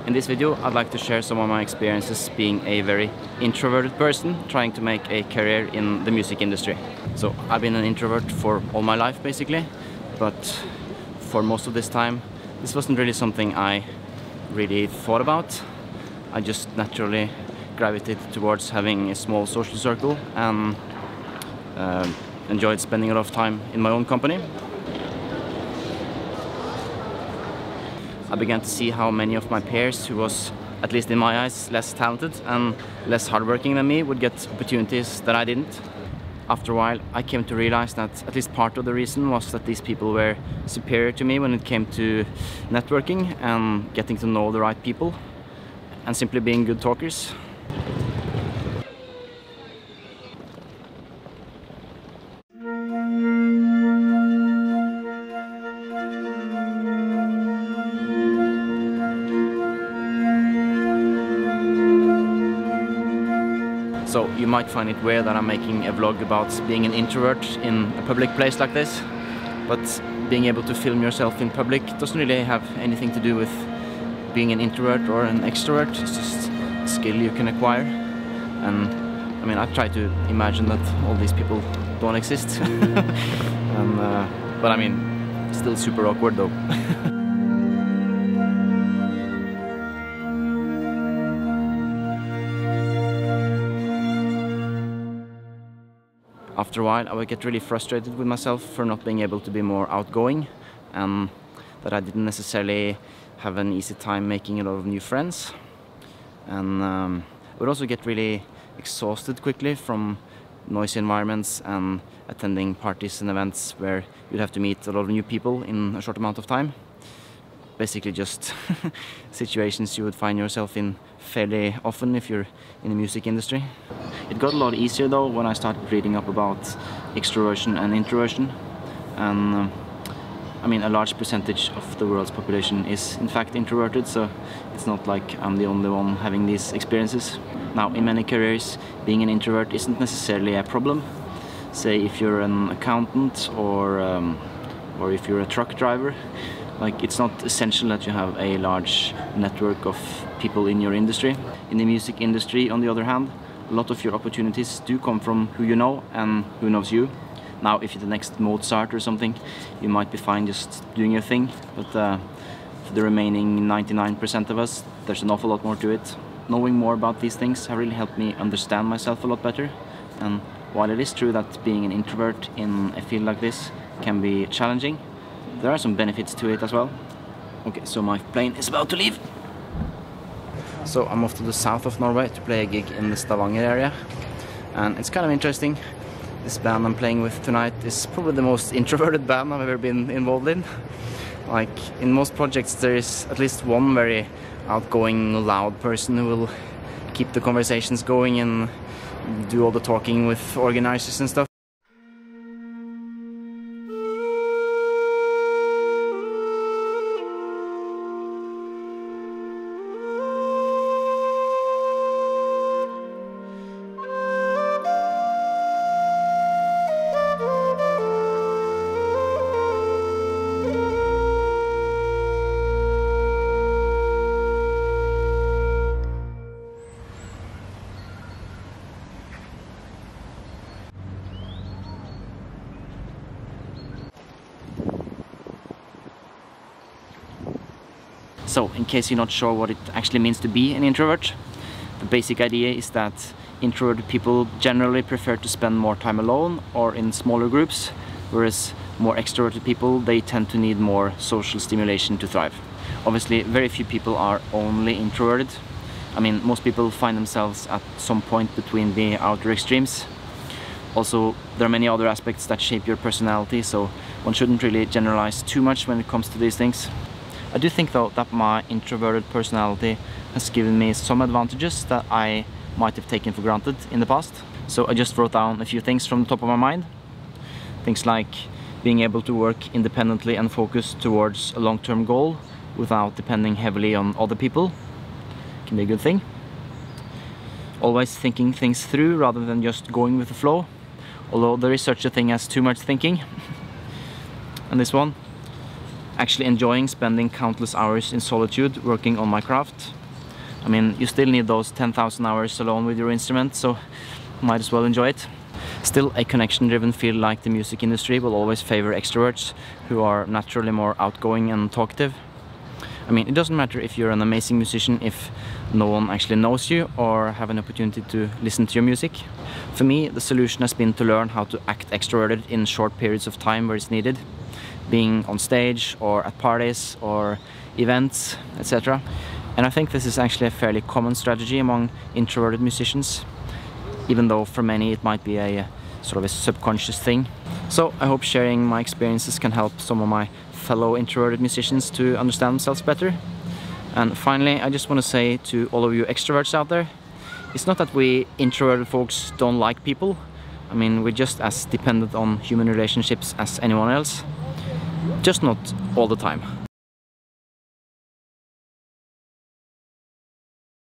In this video, I'd like to share some of my experiences being a very introverted person trying to make a career in the music industry. So I've been an introvert for all my life basically, but for most of this time this wasn't really something I really thought about. I just naturally gravitated towards having a small social circle and enjoyed spending a lot of time in my own company. I began to see how many of my peers who was, at least in my eyes, less talented and less hardworking than me would get opportunities that I didn't. After a while, I came to realize that at least part of the reason was that these people were superior to me when it came to networking and getting to know the right people and simply being good talkers. So you might find it weird that I'm making a vlog about being an introvert in a public place like this, but being able to film yourself in public doesn't really have anything to do with being an introvert or an extrovert. It's just a skill you can acquire. And I mean, I try to imagine that all these people don't exist. But I mean, still super awkward though. After a while, I would get really frustrated with myself for not being able to be more outgoing, and that I didn't necessarily have an easy time making a lot of new friends. And I would also get really exhausted quickly from noisy environments and attending parties and events where you'd have to meet a lot of new people in a short amount of time. Basically just situations you would find yourself in fairly often if you're in the music industry. It got a lot easier though when I started reading up about extroversion and introversion. And I mean, a large percentage of the world's population is in fact introverted, so it's not like I'm the only one having these experiences. Now, in many careers, being an introvert isn't necessarily a problem. Say if you're an accountant or if you're a truck driver. Like, it's not essential that you have a large network of people in your industry. In the music industry, on the other hand, a lot of your opportunities do come from who you know and who knows you. Now, if you're the next Mozart or something, you might be fine just doing your thing, but for the remaining 99% of us, there's an awful lot more to it. Knowing more about these things have really helped me understand myself a lot better. And while it is true that being an introvert in a field like this can be challenging, there are some benefits to it as well. Okay, so my plane is about to leave. So I'm off to the south of Norway to play a gig in the Stavanger area. And it's kind of interesting. This band I'm playing with tonight is probably the most introverted band I've ever been involved in. Like, in most projects there is at least one very outgoing, loud person who will keep the conversations going and do all the talking with organizers and stuff. So, in case you're not sure what it actually means to be an introvert, the basic idea is that introverted people generally prefer to spend more time alone or in smaller groups, whereas more extroverted people, they tend to need more social stimulation to thrive. Obviously, very few people are only introverted. I mean, most people find themselves at some point between the outer extremes. Also, there are many other aspects that shape your personality, so one shouldn't really generalize too much when it comes to these things. I do think though that my introverted personality has given me some advantages that I might have taken for granted in the past. So I just wrote down a few things from the top of my mind. Things like being able to work independently and focus towards a long-term goal without depending heavily on other people. Can be a good thing. Always thinking things through rather than just going with the flow, although there is such a thing as too much thinking. And this one, actually enjoying spending countless hours in solitude working on my craft. I mean, you still need those 10,000 hours alone with your instrument, so might as well enjoy it. Still, a connection-driven field like the music industry will always favor extroverts who are naturally more outgoing and talkative. I mean, it doesn't matter if you're an amazing musician if no one actually knows you or have an opportunity to listen to your music. For me, the solution has been to learn how to act extroverted in short periods of time where it's needed, being on stage or at parties or events, etc. And I think this is actually a fairly common strategy among introverted musicians, even though for many it might be a sort of a subconscious thing. So I hope sharing my experiences can help some of my fellow introverted musicians to understand themselves better. And finally, I just want to say to all of you extroverts out there, it's not that we introverted folks don't like people. I mean, we're just as dependent on human relationships as anyone else, just not all the time.